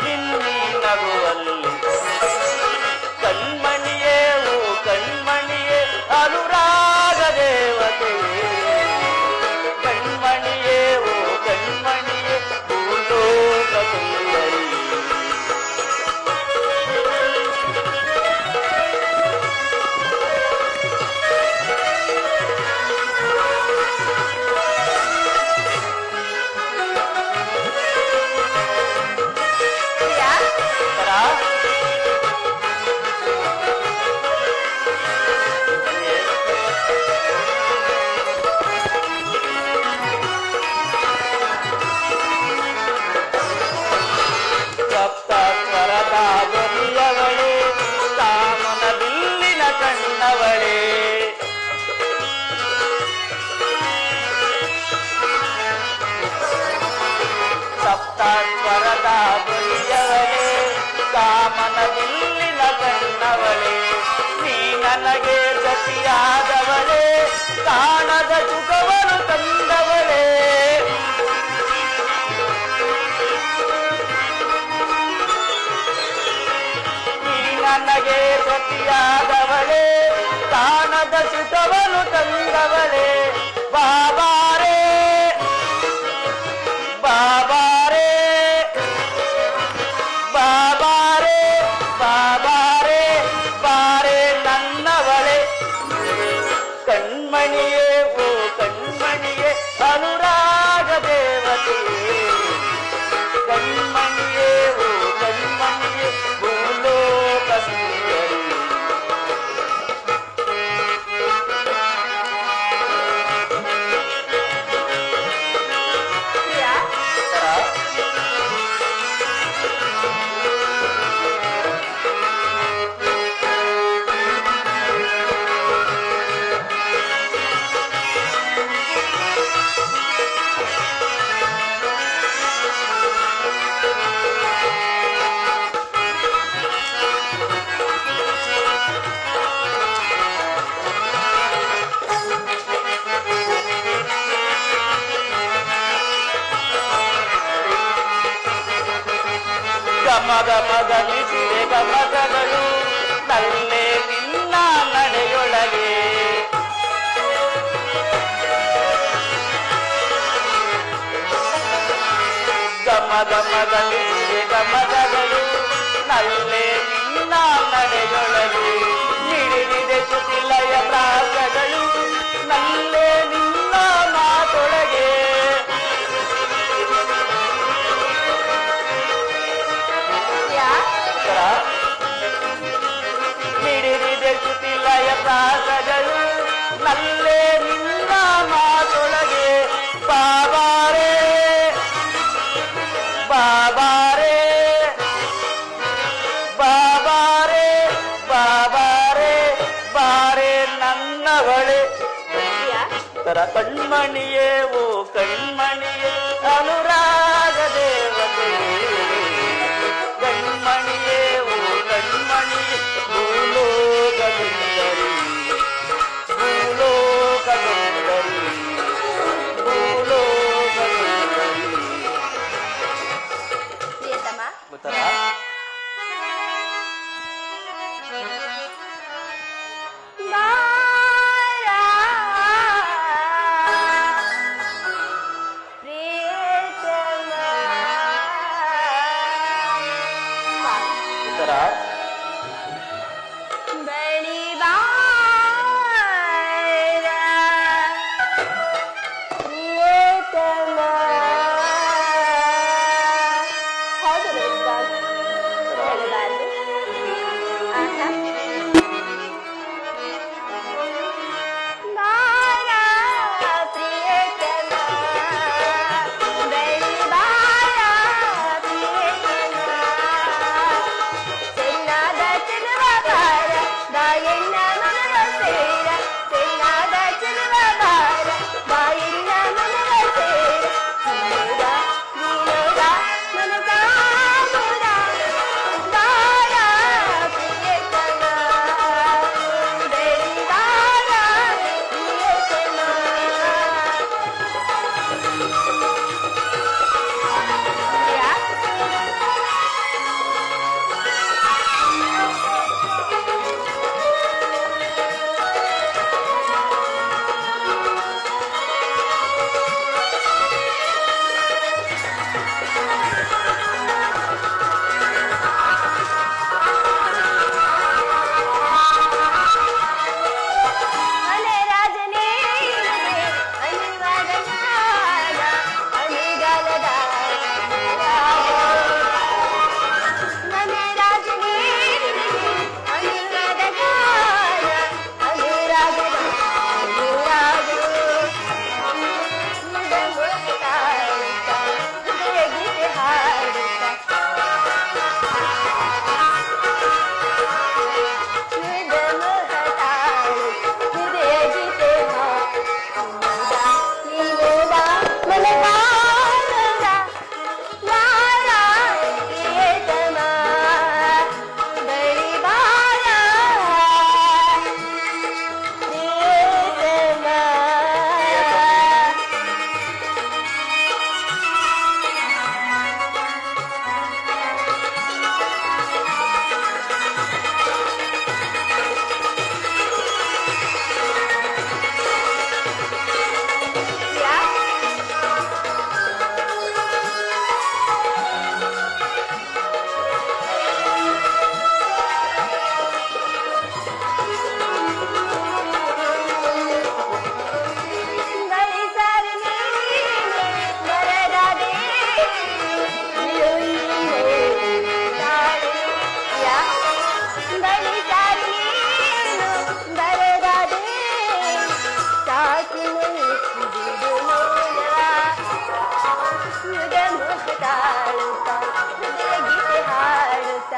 ನಿನ್ನಿ ನಗುವಲ್ಲಿ ಕಣ್ಮಣಿಯೇ ಓ ಕಣ್ಮಣಿಯೇ ಅನುರಾಗ ದೇವತೆಯೇ ಕಣ್ಮಣಿಯೇ ಓ ಕಣ್ಮಣಿಯೇ ಭೂಲೋಕ ಸುಂದರಿ ಸಪ್ತಾಶ್ವರದ ಬುಲಿಯವಳೆ ಕಾಮನವಿಲ್ಲಿನ ಕಣ್ಣವಳೆ ನೀ ನನಗೆ ಜೊತೆಯಾದವಳೆ ಕಾಣದ ಸುಖವನ್ನು ತಂದವಳೆ ನೀ ನನಗೆ ಜೊತೆಯಾದವಳೆ ಕಾಣದ ಸುಖವನ್ನು ತಂದವಳೆ ಬಾಬಾರೇ ಬಾಬಾರೇ ಬಾಬಾರೇ ಬಾಬಾರೇ ಬಾರೇ ನನ್ನವಳೆ ಕಣ್ಮಣಿಯೇ ಓ ಕಣ್ಮಣಿಯೇ ಅನುರಾಗ ದೇವತೆಯೇ ಕಣ್ಮಣಿಯೇ ಓ ಕಣ್ಮಣಿಯೇ ಭೂಲೋಕ ಸುಂದರಿ ಗಮಗಮಗಲಿಸಿದೆ ಗಮಗಗಳು ನಲ್ಲೇ ನಿನ್ನ ನಡೆಯೊಳಗೆ ಗಮಗಮಗಲಿಸಿದೆ ಗಮಗಗಳು ನಲ್ಲೇ ನಿನ್ನ ನಡೆಯೊಳಗೆ ನಿಡಿದಿದೆ ಕುಟಿಲಯ ಪ್ರಾಸಗಳು ನಲ್ಲೇ ನಿನ್ನ ಮಾತೊಳಗೆ ಹಿಡಿದಿದೆ ಕುಟಿಲಯ ಪ್ರಾಸಗಳು ನಲ್ಲೇ ನಿನ್ನ ಮಾತೊಳಗೆ ಬಾಬಾರೇ ಬಾಬಾರೇ ಬಾಬಾರೇ ಬಾಬಾರೇ ಬಾರೇ ನನ್ನವಳೆ ತರ ಕಣ್ಮಣಿಯೇ ಓ ಕಣ್ಮಣಿಯೇ ಅನುರಾಗ ದೇವತೆಯೇ ಕಣ್ಮಣಿಯೇ ಓ ಕಣ್ಮಣಿಯೇ ಭೂಲೋಕ ಸುಂದರಿ ಭೂಲೋಕ ಸುಂದರಿ ಭೂಲೋಕ ಸುಂದರಿ ಉತ್ತರ ತಾಳುತ್ತ ಹೃದಯ ಗೀತೆ ಹಾಡುತ್ತ